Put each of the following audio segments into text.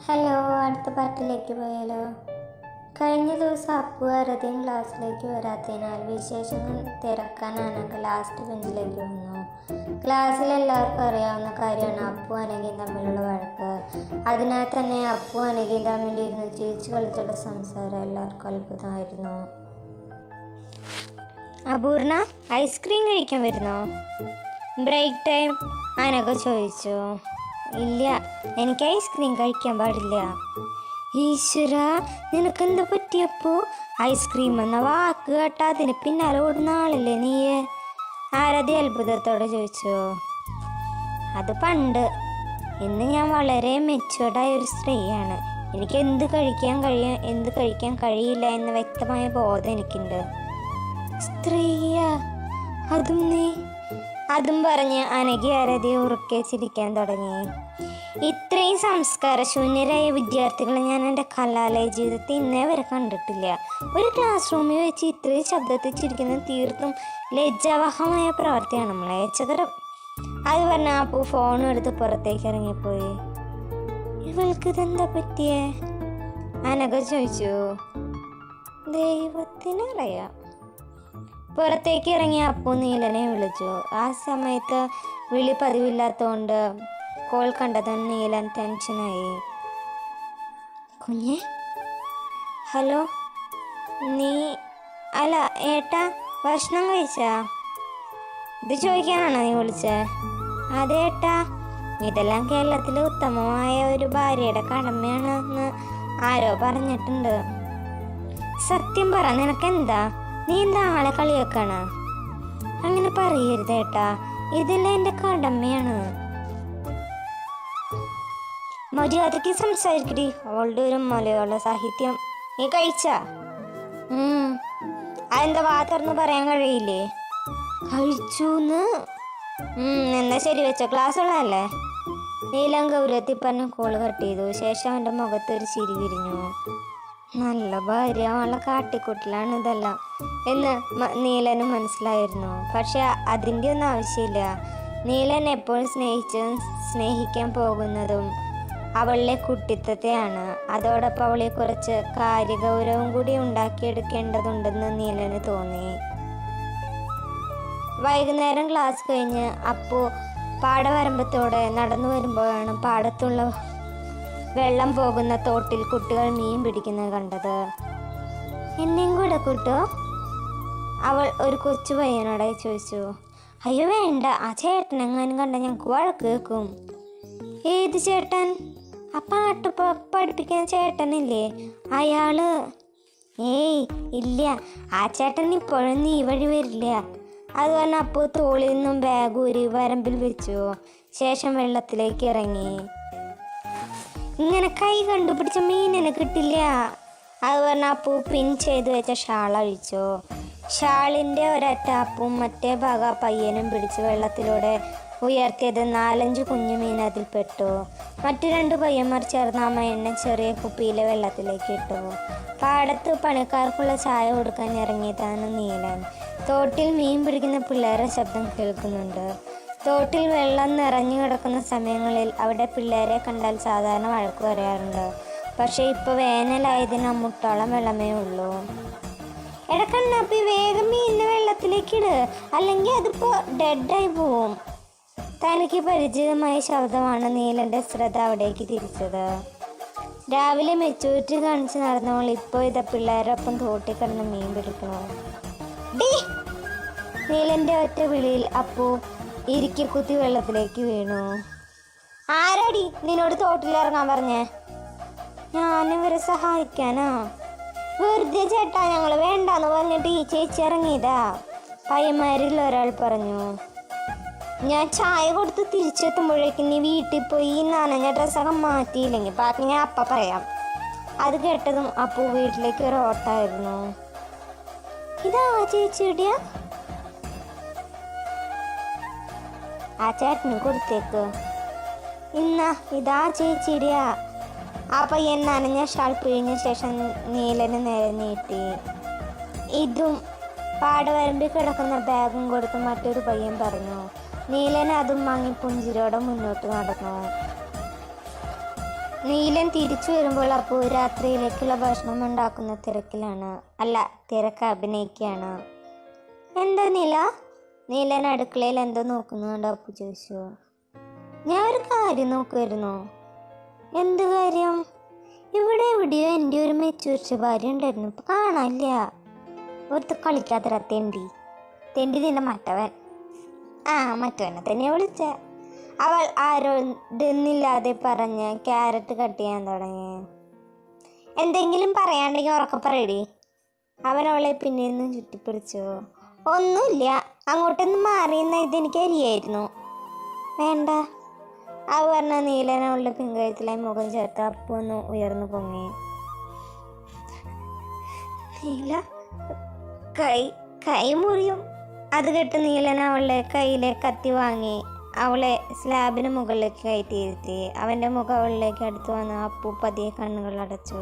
Hello, അടുത്ത പാട്ടിലേക്ക് പോയാലോ? കഴിഞ്ഞ ദിവസം അപ്പു ആരതിയും ക്ലാസ്സിലേക്ക് വരാത്തതിനാൽ വിശേഷങ്ങൾ തിരക്കാനാണെങ്കിൽ ലാസ്റ്റ് ബെഞ്ചിലേക്ക് വന്നു. ക്ലാസ്സിൽ എല്ലാവർക്കും അറിയാവുന്ന കാര്യമാണ് അപ്പു അനഘയും തമ്മിലുള്ള വഴക്ക്. അതിനാൽ തന്നെ അപ്പു അനഘയും തമ്മിൽ ഇരുന്ന് ചിരിച്ചു കളിച്ചുള്ള സംസാരം എല്ലാവർക്കും അത്ഭുതമായിരുന്നു. അപൂർണ, ഐസ്ക്രീം കഴിക്കാൻ വരുന്നോ? ബ്രേക്ക് ടൈം അനഘ ചോദിച്ചു. ഇല്ല, എനിക്ക് ഐസ്ക്രീം കഴിക്കാൻ പാടില്ല. ഈശ്വര, നിനക്കെന്താ പറ്റിയപ്പോ? ഐസ്ക്രീം എന്ന വാക്ക് കേട്ടാ അതിന് പിന്നാലെ ഓടുന്ന ആളല്ലേ നീ? ആരതി അത്ഭുതത്തോടെ ചോദിച്ചു. അത് പണ്ട്. ഇന്ന് ഞാൻ വളരെ മെച്ചുവേർഡായ ഒരു സ്ത്രീയാണ്. എനിക്ക് എന്ത് കഴിക്കാൻ കഴിയും, എന്ത് കഴിക്കാൻ കഴിയില്ല എന്ന വ്യക്തമായ ബോധം എനിക്കുണ്ട്. സ്ത്രീയാ? അതും നീ? അതും പറഞ്ഞ് അനഘി ആരതി ഉറക്കെ ചിരിക്കാൻ തുടങ്ങി. ഇത്രയും സംസ്കാരശൂന്യരായ വിദ്യാർത്ഥികളെ ഞാൻ എൻ്റെ കലാലയ ജീവിതത്തിൽ ഇന്നേ വരെ കണ്ടിട്ടില്ല. ഒരു ക്ലാസ് റൂമിൽ വെച്ച് ഇത്രയും ശബ്ദത്തിൽ ചിരിക്കുന്നത് തീർത്തും ലജ്ജാവഹമായ പ്രവൃത്തിയാണ്, മ്ലേച്ഛകരം. അത് പറഞ്ഞ അപ്പു ഫോണും എടുത്ത് പുറത്തേക്ക് ഇറങ്ങിപ്പോയി. ഇവൾക്ക് ഇതെന്താ പറ്റിയേ? അനഘ ചോദിച്ചു. ദൈവത്തിനറിയാം. പുറത്തേക്ക് ഇറങ്ങിയ അപ്പു നീലനെ വിളിച്ചു. ആ സമയത്ത് വിളി പതിവില്ലാത്തതുകൊണ്ട് കോൾ കണ്ടതും നീലൻ ടെൻഷനായി. കുഞ്ഞെ, ഹലോ, നീ? അല്ല ഏട്ടാ, ഭക്ഷണം കഴിച്ചാ? ഇത് ചോദിക്കാനാണോ നീ വിളിച്ചത്? അതെ ഏട്ടാ, ഇതെല്ലാം കേരളത്തിലെ ഉത്തമമായ ഒരു ഭാര്യയുടെ കടമയാണെന്ന് ആരോ പറഞ്ഞിട്ടുണ്ട്. സത്യം പറ, നിനക്കെന്താ? നീ എന്താ ആളെ കളിയാക്കാണ്? അങ്ങനെ പറയരുത് ഏട്ടാ, ഇതെല്ലാം എൻ്റെ കടമയാണ്. മര്യാദയ്ക്ക് സംസാരിക്കടി. അവളുടെ ഒരു മലയാള സാഹിത്യം. നീ കഴിച്ചാ? അതെന്താ വാ തുറന്ന് പറയാൻ കഴിയില്ലേ? കഴിച്ചൂന്ന്. എന്നാ ശരി വെച്ചോ, ക്ലാസ് ഉള്ളതല്ലേ? നീലം ഗൗരവത്തിൽ പറഞ്ഞ് കോള് കട്ട് ചെയ്തു. ശേഷം അവൻ്റെ മുഖത്ത് ഒരു ചിരി വിരിഞ്ഞു. നല്ല ഭാര്യ, അവളെ കാട്ടിക്കൂട്ടലാണ് ഇതെല്ലാം എന്ന് നീലന് മനസ്സിലായിരുന്നു. പക്ഷെ അതിൻ്റെ ഒന്നും ആവശ്യമില്ല. നീലൻ എപ്പോഴും സ്നേഹിക്കാൻ പോകുന്നതും അവളുടെ കുട്ടിത്തത്തെയാണ്. അതോടൊപ്പം അവളെ കുറച്ച് കാര്യഗൗരവം കൂടി ഉണ്ടാക്കിയെടുക്കേണ്ടതുണ്ടെന്ന് നീലന് തോന്നി. വൈകുന്നേരം ക്ലാസ് കഴിഞ്ഞ് അപ്പു പാടവരമ്പത്തോടെ നടന്നു വരുമ്പോഴാണ് പാടത്തുള്ള വെള്ളം പോകുന്ന തോട്ടിൽ കുട്ടികൾ മീൻ പിടിക്കുന്നത് കണ്ടത്. എന്നെയും കൂടെ കൂട്ടോ? അവൾ ഒരു കൊച്ചു പയ്യനോടെ ചോദിച്ചു. അയ്യോ വേണ്ട, ആ ചേട്ടനെങ്ങാനും കണ്ട ഞങ്ങൾക്ക് വഴക്ക് കേൾക്കും. ഏത് ചേട്ടൻ? ആ പാട്ട് പഠിപ്പിക്കുന്ന ചേട്ടനില്ലേ, അയാള്? ഏയ് ഇല്ല, ആ ചേട്ടൻ ഇപ്പോഴും നീ വഴി വരില്ല. അത് പറഞ്ഞ അപ്പോൾ തോളിൽ നിന്നും ബാഗ് ഊരി വരമ്പിൽ വെച്ചു. ശേഷം വെള്ളത്തിലേക്ക് ഇറങ്ങി. ഇങ്ങനെ കൈ കണ്ടുപിടിച്ച മീനിനെ കിട്ടില്ല. അത് പറഞ്ഞ അപ്പു പിൻ ചെയ്ത് വെച്ച ഷാൾ അഴിച്ചു. ഷാളിൻ്റെ ഒരറ്റാപ്പും മറ്റേ ഭാഗം പയ്യനും പിടിച്ച് വെള്ളത്തിലൂടെ ഉയർത്തിയത് 4-5 കുഞ്ഞു മീൻ അതിൽ പെട്ടു. മറ്റു 2 പയ്യന്മാർ ചേർന്ന് ആ മീനിനെ ചെറിയ കുപ്പിയിലെ വെള്ളത്തിലേക്ക് ഇട്ടു. പാടത്ത് പണിക്കാർക്കുള്ള ചായ കൊടുക്കാൻ ഇറങ്ങിയതാണ് നീലൻ. തോട്ടിൽ മീൻ പിടിക്കുന്ന പിള്ളേരുടെ ശബ്ദം കേൾക്കുന്നുണ്ട്. തോട്ടിൽ വെള്ളം നിറഞ്ഞു കിടക്കുന്ന സമയങ്ങളിൽ അവിടെ പിള്ളേരെ കണ്ടാൽ സാധാരണ വഴക്ക് പറയാറുണ്ട്. പക്ഷെ ഇപ്പോൾ വേനലായതിന് മുട്ടോളം വെള്ളമേ ഉള്ളൂ. ഇടക്കണ്ണപ്പി, വേഗം മീനിനെ വെള്ളത്തിലേക്കിട്, അല്ലെങ്കിൽ അതിപ്പോൾ ഡെഡായി പോവും. തനിക്ക് പരിചിതമായ ശബ്ദമാണ് നീലൻ്റെ ശ്രദ്ധ അവിടേക്ക് തിരിച്ചത്. രാവിലെ മെച്ചൂരിറ്റി കാണിച്ച് നടന്നവൾ ഇപ്പോൾ ഇതാ പിള്ളേരൊപ്പം തോട്ടിൽ കിടന്ന് മീൻ പിടിക്കണോ? നീലൻ്റെ ഒറ്റ വിളിയിൽ അപ്പു ഇരിക്കി കുത്തി വെള്ളത്തിലേക്ക് വീണു. ആരാടി നിന്നോട് തോട്ടിലിറങ്ങാൻ പറഞ്ഞേ? ഞാനിവരെ സഹായിക്കാനാ. വെറുതെ ചേട്ടാ, ഞങ്ങൾ വേണ്ടാന്ന് പറഞ്ഞിട്ട് ഈ ചേച്ചി ഇറങ്ങിയതാ, പയ്യന്മാരിൽ ഒരാൾ പറഞ്ഞു. ഞാൻ ചായ കൊടുത്ത് തിരിച്ചെത്തുമ്പോഴേക്കും നീ വീട്ടിൽ പോയി നനഞ്ഞ ഡ്രസ്സൊക്കെ മാറ്റിയില്ലെങ്കിൽ ബാക്കി ഞാൻ അപ്പം പറയാം. അത് കേട്ടതും അപ്പു വീട്ടിലേക്ക് ഒരു ഓട്ടായിരുന്നു. ഇതാ ചേച്ചിയുടെയാ? ആ ചേട്ടന് കൊടുത്തേക്ക്. ഇന്നാ ഇതാ ചേച്ചിയുടെയാ. ആ പയ്യൻ നനഞ്ഞ ഷാൾ പിഴിഞ്ഞ ശേഷം നീലന് നേരെ നീട്ടി. ഇതും പാടവരമ്പിൽ കിടക്കുന്ന ബാഗും കൊടുത്ത് മറ്റൊരു പയ്യൻ പറഞ്ഞു. നീലൻ അതും വാങ്ങി പുഞ്ചിരിയോടെ മുന്നോട്ട് നടന്നു. നീലൻ തിരിച്ചു വരുമ്പോൾ അപ്പു രാത്രിയിലേക്കുള്ള ഭക്ഷണം ഉണ്ടാക്കുന്ന തിരക്കിലാണ്. അല്ല, തിരക്ക് അഭിനയിക്കുകയാണ്. എന്താ നീലൻ അടുക്കളയിൽ എന്തോ നോക്കുന്നുണ്ട് അപ്പു ചോദിച്ചു. ഞാൻ ഒരു കാര്യം നോക്കുമായിരുന്നു. എന്ത് കാര്യം? ഇവിടെ എവിടെയോ എൻ്റെ ഒരു മെച്ചൂരിച്ച ഭാര്യ ഉണ്ടായിരുന്നു, ഇപ്പം കാണാനില്ല. ഒരുത്ത് കളിക്കാത്തര തെണ്ടി നിന്റെ മറ്റവൻ. മറ്റവനെ തന്നെ വിളിച്ച. അവൾ ആരോടെന്നില്ലാതെ പറഞ്ഞ് ക്യാരറ്റ് കട്ട് ചെയ്യാൻ തുടങ്ങി. എന്തെങ്കിലും പറയാണ്ടെങ്കിൽ ഉറക്കെ പറയടി. അവൻ അവളെ പിന്നീന്ന് ചുറ്റിപ്പിടിച്ചു. ഒന്നുമില്ല, അങ്ങോട്ടൊന്ന് മാറിയെന്ന ഇതെനിക്ക് അറിയായിരുന്നു. വേണ്ട, അവ പറഞ്ഞ നീലൻ അവളുടെ പിൻകഴുത്തിലായി മുഖം ചേർത്ത് അപ്പു ഒന്ന് ഉയർന്നു പൊങ്ങി. നീല കൈ മുറിയും. അത് കേട്ട് നീലൻ അവളുടെ കയ്യിലെ കത്തി വാങ്ങി അവളെ സ്ലാബിന് മുകളിലേക്ക് കയറ്റിയിരുത്തി. അവൻ്റെ മുഖം അവളിലേക്ക് അടുത്ത് വന്ന് അപ്പു പതിയെ കണ്ണുകൾ അടച്ചു.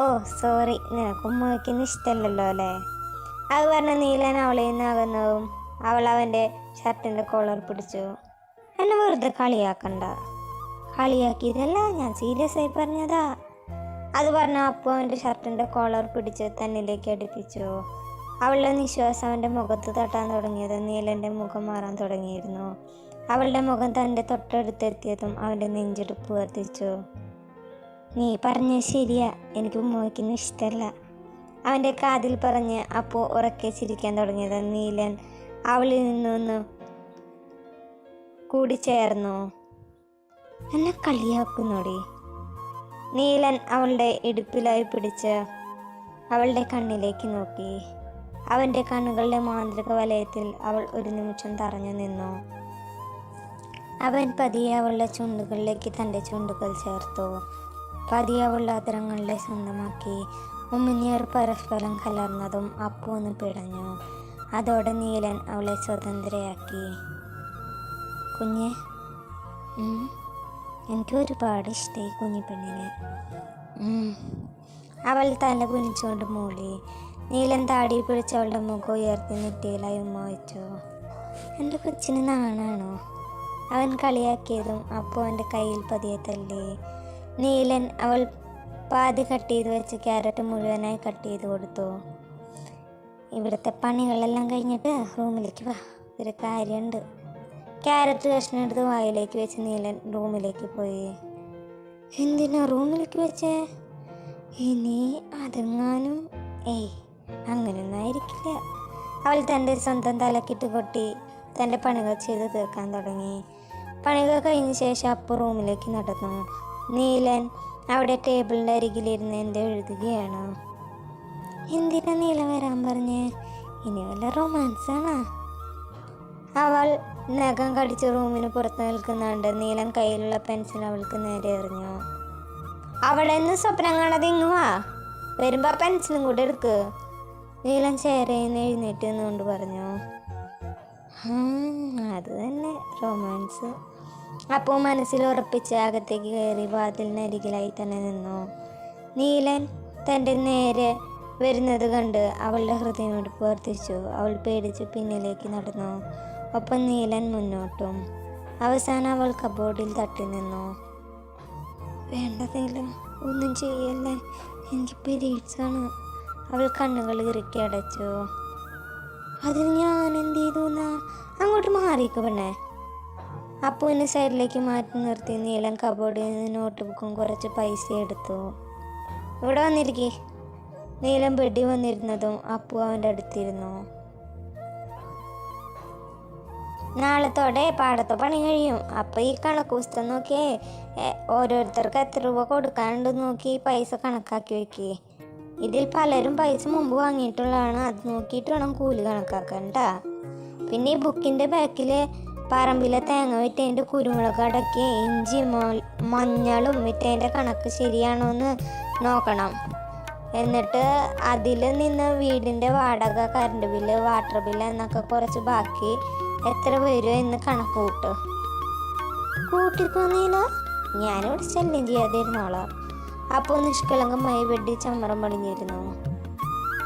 ഓ സോറി, നിനക്കും മുഖയ്ക്കുന്ന ഇഷ്ടമല്ലല്ലോ അല്ലേ? അത് പറഞ്ഞ നീലൻ അവളിൽ നിന്ന് അകന്നതും അവൾ അവൻ്റെ ഷർട്ടിൻ്റെ കോളർ പിടിച്ചു. എന്നെ വെറുതെ കളിയാക്കണ്ട. കളിയാക്കിയതല്ല, ഞാൻ സീരിയസ് ആയി പറഞ്ഞതാ. അത് പറഞ്ഞ അപ്പു അവൻ്റെ ഷർട്ടിൻ്റെ കോളർ പിടിച്ച് തന്നിലേക്ക് അടുപ്പിച്ചു. അവളുടെ നിശ്വാസം അവൻ്റെ മുഖത്ത് തട്ടാൻ തുടങ്ങിയത് നീലൻ്റെ മുഖം മാറാൻ തുടങ്ങിയിരുന്നു. അവളുടെ മുഖം തൻ്റെ തൊട്ടടുത്തെത്തിയതും അവൻ്റെ നെഞ്ചെടുപ്പ് വർദ്ധിച്ചു. നീ പറഞ്ഞത് ശരിയാ, എനിക്ക് മോഹിക്കുന്ന ഇഷ്ടമല്ല. അവൻ്റെ കാതിൽ പറഞ്ഞ് അപ്പു ഉറക്കെ ചിരിക്കാൻ തുടങ്ങിയത് നീലൻ അവളിൽ നിന്നൊന്ന് കൂടി ചേർന്നു. എന്നെ കളിയാക്കുന്നോടി. നീലൻ അവളുടെ ഇടുപ്പിലായി പിടിച്ച് അവളുടെ കണ്ണിലേക്ക് നോക്കി. അവൻ്റെ കണ്ണുകളുടെ മാന്ത്രിക വലയത്തിൽ അവൾ ഒരു നിമിഷം തറഞ്ഞു നിന്നു. അവൻ പതിയെ അവളുടെ ചുണ്ടുകളിലേക്ക് തൻ്റെ ചുണ്ടുകൾ ചേർത്തു. പതിയെ അവളുടെ അതിരങ്ങളുടെ സ്വന്തമാക്കി. ഉമിനീർ പരസ്പരം കലർന്നതും അപ്പു ഒന്ന് പിടഞ്ഞു. അതോടെ നീലൻ അവളെ സ്വതന്ത്രയാക്കി. കുഞ്ഞ്, എനിക്ക് ഒരുപാട് ഇഷ്ടമായി കുഞ്ഞു പെണ്ണിനെ. അവൾ തല കുനിച്ചുകൊണ്ട് മൂളി. നീലൻ താടി പിടിച്ച് അവളുടെ മുഖം ഉയർത്തി നെറ്റിയിലായി ഉമ്മ വെച്ചു. എൻ്റെ കൊച്ചിന് നാണാണോ? അവൻ കളിയാക്കിയതും അപ്പോൾ അവൻ്റെ കയ്യിൽ പതിയെ തല്ലി. നീലൻ അവൾ പാതി കട്ട് ചെയ്ത് വെച്ച് ക്യാരറ്റ് മുഴുവനായി കട്ട് ചെയ്ത് കൊടുത്തു. ഇവിടുത്തെ പണികളെല്ലാം കഴിഞ്ഞിട്ട് റൂമിലേക്ക് വാ, ഒരു കാര്യമുണ്ട്. ക്യാരറ്റ് കഷ്ണം എടുത്ത് വായിലേക്ക് വെച്ച് നീലൻ റൂമിലേക്ക് പോയി. എന്തിനാ റൂമിലേക്ക് വെച്ചേ? ഇനി അതെങ്ങാനും അങ്ങനെയൊന്നും ആയിരിക്കില്ല. അവൾ തൻ്റെ സ്വന്തം തലക്കിട്ട് കൊട്ടി തൻ്റെ പണികൾ ചെയ്ത് തീർക്കാൻ തുടങ്ങി. പണികൾ കഴിഞ്ഞ ശേഷം അപ്പു റൂമിലേക്ക് നടന്നു. നീലൻ അവിടെ ടേബിളിൻ്റെ അരികിലിരുന്ന് എന്തോ എഴുതുകയാണ്. എന്തിനാ നീല വരാൻ പറഞ്ഞേ? ഇനി വല്ല റൊമാൻസാണോ? അവൾ നഖം കടിച്ച് റൂമിന് പുറത്ത് നിൽക്കുന്നുണ്ട്. നീലൻ കയ്യിലുള്ള പെൻസിൽ അവൾക്ക് നേരെ എറിഞ്ഞു. അവിടെ നിന്ന് സ്വപ്നം കാണാതെ ഇങ്ങുവാ, വരുമ്പോൾ പെൻസിലും കൂടെ എടുക്ക്. നീലൻ ചേരയിന്ന് എഴുന്നേറ്റ് എന്നുകൊണ്ട് പറഞ്ഞു. അത് തന്നെ റൊമാൻസ്. അപ്പോൾ മനസ്സിൽ ഉറപ്പിച്ച് അകത്തേക്ക് കയറി വാതിലിനരികിലായി തന്നെ നിന്നു. നീലൻ തൻ്റെ നേരെ വരുന്നത് കണ്ട് അവളുടെ ഹൃദയമിടിപ്പ് വർദ്ധിച്ചു. അവൾ പേടിച്ച് പിന്നിലേക്ക് നടന്നു. ഒപ്പം നീലൻ മുന്നോട്ടും. അവസാനം അവൾ കബോർഡിൽ തട്ടി നിന്നു. വേണ്ട നീല, ഒന്നും ചെയ്യല്ലേ, എനിക്ക് പീരീഡ്സാണ്. അവൾ കണ്ണുകൾ ഇറുക്കി അടച്ചു. അതിന് ഞാൻ എന്ത് ചെയ്തു എന്നാ? അങ്ങോട്ട് മാറിക്ക് പെണ്ണേ. അപ്പുവിനെ സൈഡിലേക്ക് മാറ്റി നിർത്തി നീലൻ കബോർഡിൽ നിന്ന് നോട്ട് ബുക്കും കുറച്ച് പൈസ എടുത്തു. ഇവിടെ വന്നിരിക്കേ. നീലൻ ബെഡി വന്നിരുന്നതും അപ്പു അവൻ്റെ അടുത്തിരുന്നു. നാളത്തോടെ പാടത്തെ പണി കഴിയും. അപ്പം ഈ കണക്ക് പുസ്തകം നോക്കിയേ, ഓരോരുത്തർക്ക് എത്ര രൂപ കൊടുക്കാനുണ്ടെന്ന് നോക്കി പൈസ കണക്കാക്കി വെക്കേ. ഇതിൽ പലരും പൈസ മുമ്പ് വാങ്ങിയിട്ടുള്ളതാണ്, അത് നോക്കിയിട്ട് വേണം കൂലി കണക്കാക്കാൻ ട്ടാ. പിന്നെ ഈ ബുക്കിൻ്റെ ബാക്കിൽ പറമ്പിലെ തേങ്ങ വിറ്റതിൻ്റെ കുരുമുളക് അടക്കി ഇഞ്ചി മഞ്ഞളും വിറ്റതിൻ്റെ കണക്ക് ശരിയാണോ എന്ന് നോക്കണം. എന്നിട്ട് അതിൽ നിന്ന് വീടിൻ്റെ വാടക, കറണ്ട് ബില്ല്, വാട്ടർ ബില്ല് എന്നൊക്കെ കുറച്ച് ബാക്കി എത്ര വരുമോ എന്ന് കണക്ക് കൂട്ടിപ്പോന്നില്ല. ഞാനിവിടെ ശല്യം ചെയ്യാതിരുന്നോളാം. അപ്പോൾ നിഷ്കളങ്കമായി വെടി ചമ്മറം പണിഞ്ഞിരുന്നു.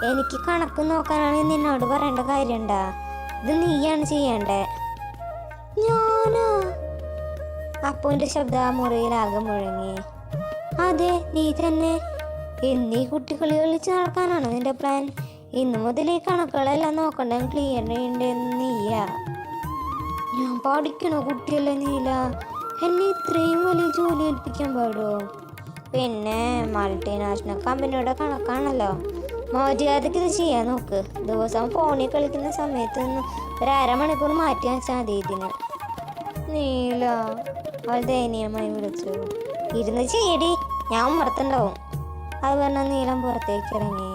എനിക്ക് കണക്ക് നോക്കാനാണെങ്കിൽ നിന്നോട് പറയേണ്ട കാര്യമുണ്ടാ? ഇത് നീയാണ് ചെയ്യണ്ടേ. ഞാനാ? അപ്പുവിൻ്റെ ശബ്ദം ആ മുറിയിലാകെ മുഴങ്ങി. അതെ, നീ തന്നെ. എന്നീ കുട്ടികളി കളിച്ച് നടക്കാനാണ് നിന്റെ പ്ലാൻ? ഇന്നു മുതൽ ഈ കണക്കുകളെല്ലാം നോക്കണ്ട, ക്ലിയർ ചെയ്യേണ്ടതെന്ന് നീയാ. ഞാൻ പഠിക്കണോ കുട്ടിയല്ലേ നീല? എന്നെ ഇത്രയും വലിയ ജോലി ഏൽപ്പിക്കാൻ പാടുമോ? പിന്നെ മൾട്ടിനാഷണൽ കമ്പനിയുടെ കണക്കാണല്ലോ. മര്യാദയ്ക്ക് ഇത് ചെയ്യാൻ നോക്ക്. ദിവസം ഫോണിൽ കളിക്കുന്ന സമയത്ത് നിന്ന് ഒരു അരമണിക്കൂർ മാറ്റി വെച്ചാൽ മതി ഇതിന്. നീല, അവൾ ദയനീയമായി വിളിച്ചു. ഇരുന്ന് ചെയ്യടി, ഞാൻ ഉമ്മറത്തുണ്ടാവും. അത് പറഞ്ഞ നീലം പുറത്തേക്ക് ഇറങ്ങി.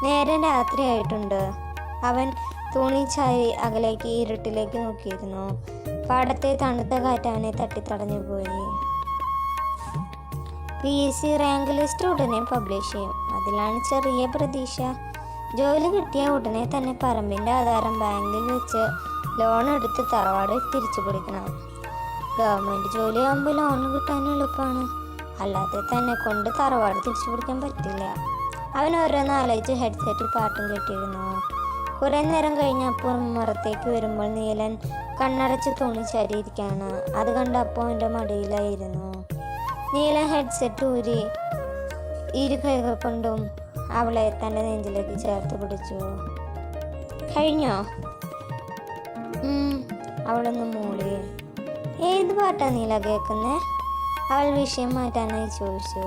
നേരം രാത്രിയായിട്ടുണ്ട്. അവൻ തുണി ചാരി അകലേക്ക് ഇരുട്ടിലേക്ക് നോക്കിയിരുന്നു. പാടത്തെ തണുത്ത കാറ്റ് അവനെ തട്ടിത്തടഞ്ഞു പോയി. PSC റാങ്ക് ലിസ്റ്റ് ഉടനെ പബ്ലിഷ് ചെയ്യും, അതിലാണ് ചെറിയ പ്രതീക്ഷ. ജോലി കിട്ടിയ ഉടനെ തന്നെ പറമ്പിൻ്റെ ആധാരം ബാങ്കിൽ വെച്ച് ലോൺ എടുത്ത് തറവാട് തിരിച്ചു പിടിക്കണം. ഗവൺമെൻറ് ജോലി ആകുമ്പോൾ ലോൺ കിട്ടാൻ എളുപ്പമാണ്, അല്ലാതെ തന്നെ കൊണ്ട് തറവാട് തിരിച്ചു പിടിക്കാൻ പറ്റില്ല. അവൻ ഓരോന്നാലോചിച്ച് ഹെഡ്സെറ്റിൽ പാട്ടും കേട്ടിരുന്നു. കുറേ നേരം കഴിഞ്ഞപ്പോൾ പുറത്തേക്ക് വരുമ്പോൾ നീലൻ കണ്ണടച്ച് തുണി ചരിയിരിക്കുകയാണ്. അത് കണ്ടപ്പോൾ അവൻ്റെ മടിയിലായിരുന്നു. നീലൻ ഹെഡ്സെറ്റ് ഊരി ഇരു കൈകൾ കൊണ്ടും അവളെ തൻ്റെ നെഞ്ചിലേക്ക് ചേർത്ത് പിടിച്ചു. കഴിഞ്ഞോ? അവളൊന്ന് മൂളി. ഏത് പാട്ടാ നീല കേൾക്കുന്നേ? അവൾ വിഷയം മാറ്റാനായി ചോദിച്ചു.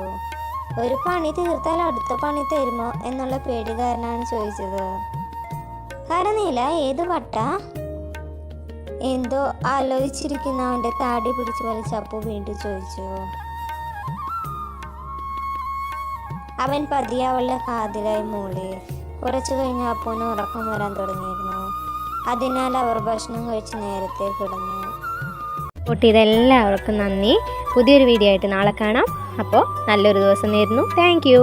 ഒരു പണി തീർത്താൽ അടുത്ത പണി തരുമോ എന്നുള്ള പേടി കാരനാണ് ചോദിച്ചത്. കാരണം നീല, ഏത് പാട്ടാ? എന്തോ ആലോചിച്ചിരിക്കുന്ന അവൻ്റെ താടി പിടിച്ച് വലിച്ചപ്പോ വീണ്ടും ചോദിച്ചു. അവൻ പതിയെ അവളുടെ കാതിലായി മൂളി. കുറച്ചു കഴിഞ്ഞ് അപ്പൂന് ഉറക്കം വരാൻ തുടങ്ങിയിരുന്നു. അതിനാൽ അവർ ഭക്ഷണം കഴിച്ച് നേരത്തെ കിടന്നു. ഇതെല്ലാവർക്കും നന്ദി. പുതിയൊരു വീഡിയോ ആയിട്ട് നാളെ കാണാം. അപ്പോൾ നല്ലൊരു ദിവസം നേരുന്നു. Thank you.